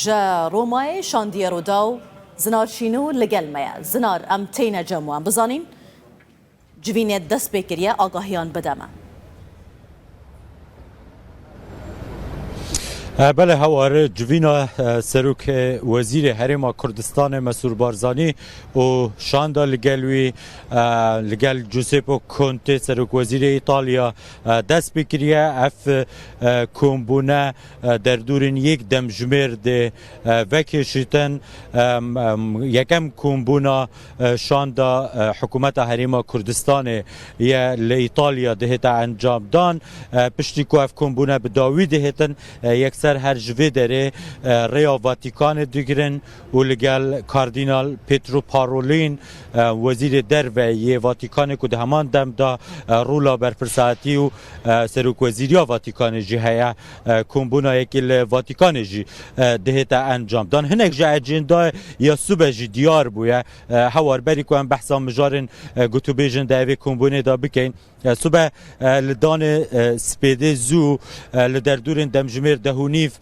جا رومای شاندیرو داو زنار شینو لگل میا زنار ام تینا جموان بزانین جوینه دست بکریه آگاهیان بدمه بله هوار جوینا سروک وزیر هرما کردستان مسعود بارزانی و شاندا لگلوی لگل جوزیپو کونته سروک وزیر ایتالیا دست بکریه اف کومبونه در دورین یک دم جمیر ده وکشیتن یکم کومبونا شاندا حکومت هرما کردستان یا لایتالیا دهتا انجام دان پشتی کو اف کومبونه بداوی دهتن یک سر هر جوی داره ریا واتیکان دیگرن و لگل کاردینال پیترو پارولین وزیر در و یه واتیکان که ده همان دم دا رولا برپرساتی و سروک وزیریا واتیکان جی هیا کمبونا یکیل واتیکان جی دهتا انجام دان هنک جا اجندا یا صبح جی دیار بویا هوار بری که هم بحثا مجارن گوتو بیجن داوی کمبونه دا بکن صبح لدان سپیده زو لدردورن دمجمیر دهونیف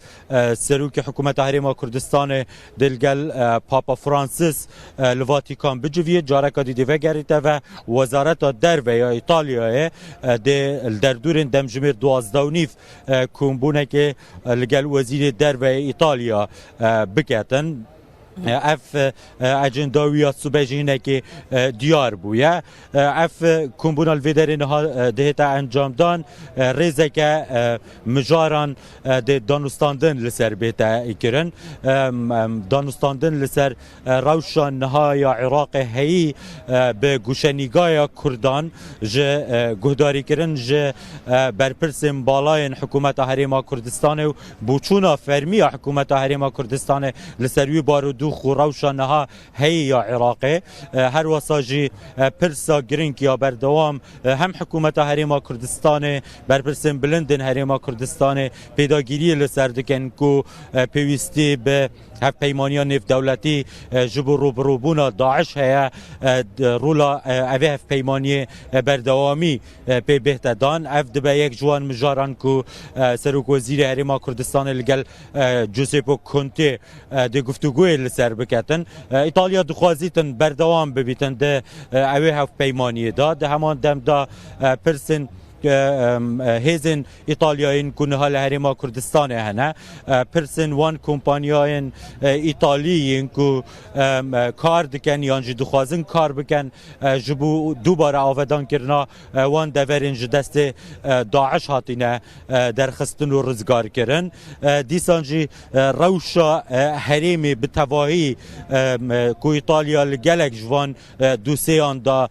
سروک حکومت هرما کردستان دلگل پاپا فرانسیس لواتیکان بجویه جارکا دیده و گریته و وزارت در و یا ایتالیا دردورن دمجمیر دوازدونیف کمبونه که لگل وزیر در و ایتالیا بکتن اف اجنداوی صبحینه که دیار بویه اف کمبونال ویدرین ها دهتا انجام دان ریزه که مجاران ده دانستاندن لسر بیتا کرن دانستاندن لسر روشان نهای عراق هی به گوشنیگای کردان جه گهداری کرن جه برپرسیم بالاین حکومت هرما کردستان و بوچونا فرمی حکومت هرما کردستان لسروی بارود خوراوشانها هی یا عراقی هر وساجی پرسا گرینک یا بردوام هم حکومت هرما کردستان برپرسیم بلندن هرما کردستان پیداگیری لسردکن کو پیوستی به هف پیمانیان نفت دولتی جبر روبروبونا داعش هیا رولا اوه هف پیمانی بردوامی پی بهتدان اف دبا یک جوان مجاران کو سروک وزیر هرما کردستان لگل جوزیپو کونته ده گفتگوی لسر بکتن ایتالیا دخوازیتن بردوام ببیتن ده اوه هف پیمانی دا ده همان دم دا پرسن هیزن ایتالیاین کنها لهرما کردستان هنه پرسن وان کمپانیاین ایتالیین کو کار دکن یانجی دخوازن کار بکن جبو دوباره آودان کرنا وان دورین جدست داعش هاتینه درخستن و رزگار کرن دیسانجی روشا حریمی بتواهی کو ایتالیا لگلک جوان دوسیان دا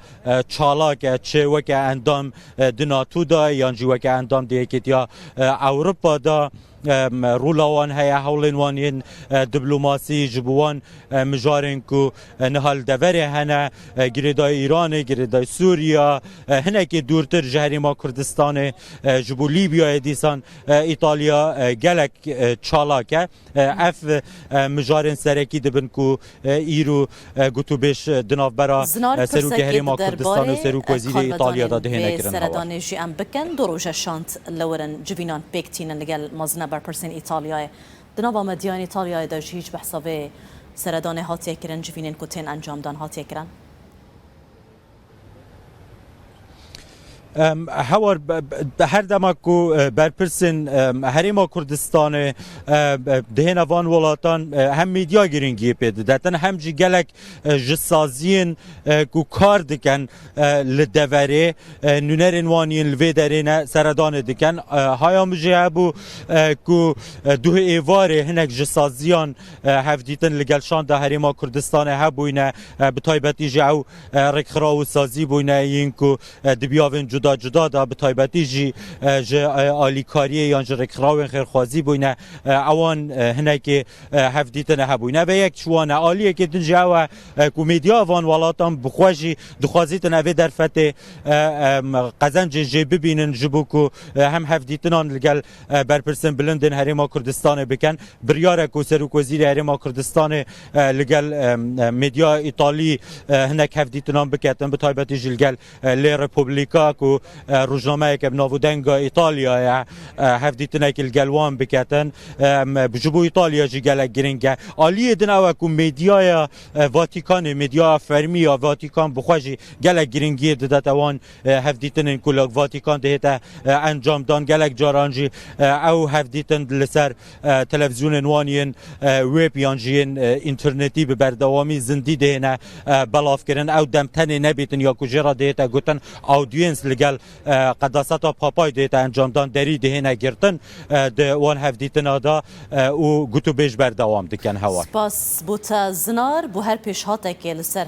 چالاک چه وک اندام دناتو دا یانجی وک اندام دیکتیا اوروپا دا رولاوان هیا هولین وانین دیپلماسی جبوان مجارن کو نهال دوره هنه گریدای ایران گریدای سوریا هنه که دورتر جهرما کردستان جبو لیبیا دیسان ایتالیا گلک چالاکه اف مجارن سرکی دبن کو ایرو گوتو بیش دناف برا سروک هرما کردستان و سروک وزیر ایتالیا داده هنه کرن سردانی جی ام بکن دروژه شانت لورن جوینان پیکتین لگل مازنه برپرسین ایتالیای دنابا مدیان ایتالیای داشت هیچ بحثابه سردان هاتیه کرن جوینین کتین انجام دان هاتیه کرن هوار هر دما کو برپرسن هرما کردستان دهن وان ولاتان هم میدیا گرینگی پید دتن هم جی گلک جسازین کو کار دکن لدوره نونرین وانین لویدرین سردان دکن هایا مجیبو کو دوه ایواره هنک جسازیان هفدیتن لگلشان ده هرما کردستان هبوینه بتایبتی جو رکخراو سازی بوینه این کو دبیاون جدا دا به تایبتی جی آلیکاریه یا رکراون خیرخوازی بوینه اوان هنه که هفدیتن هبوینه و یک چوانه آلیه که دنجی او کومیدیا وان ولاتان بخواجی دخوازیتن اوه در فتح قزنج جی ببینن جبو که هم هفدیتنان لگل برپرسن بلندن هرما کردستان بکن بریاره که سروک وزیر هرما کردستان لگل میدیا ایتالی هنک هفدیتنان بکتن به تایبتی جی لگل لی رپوبلیکا که و روزنامه که بناودنگ ایتالیا هفدیتنه که الگلوان بکتن بجبو ایتالیا جی گلک گرنگه آلیه دنوه که میدیای واتیکان میدیا فرمی واتیکان بخواجی گلک گرنگی دادت اوان هفدیتن کلک واتیکان دهتا انجام دان گلک جارانجی او هفدیتن لسر تلویزیون نوانین ویب یانجین اینترنتی به بردوامی زندی دهنه بلاف کرن او دمتنی نبیتن یا کجرا دهتا گوتن اودینس لگل قداستا پاپای دهتا انجام دان دری دهنه گرتن ده وان هفدیتن آدا و گوتو بیش بردوام دکن هوا سپاس بوتا زنار بو هر پیش هاته که لسر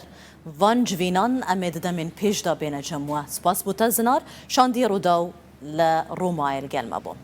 وان جوینان امید دمین پیش دا بین جمعه سپاس بوتا زنار شاندی رو داو لرومایل گلمه بو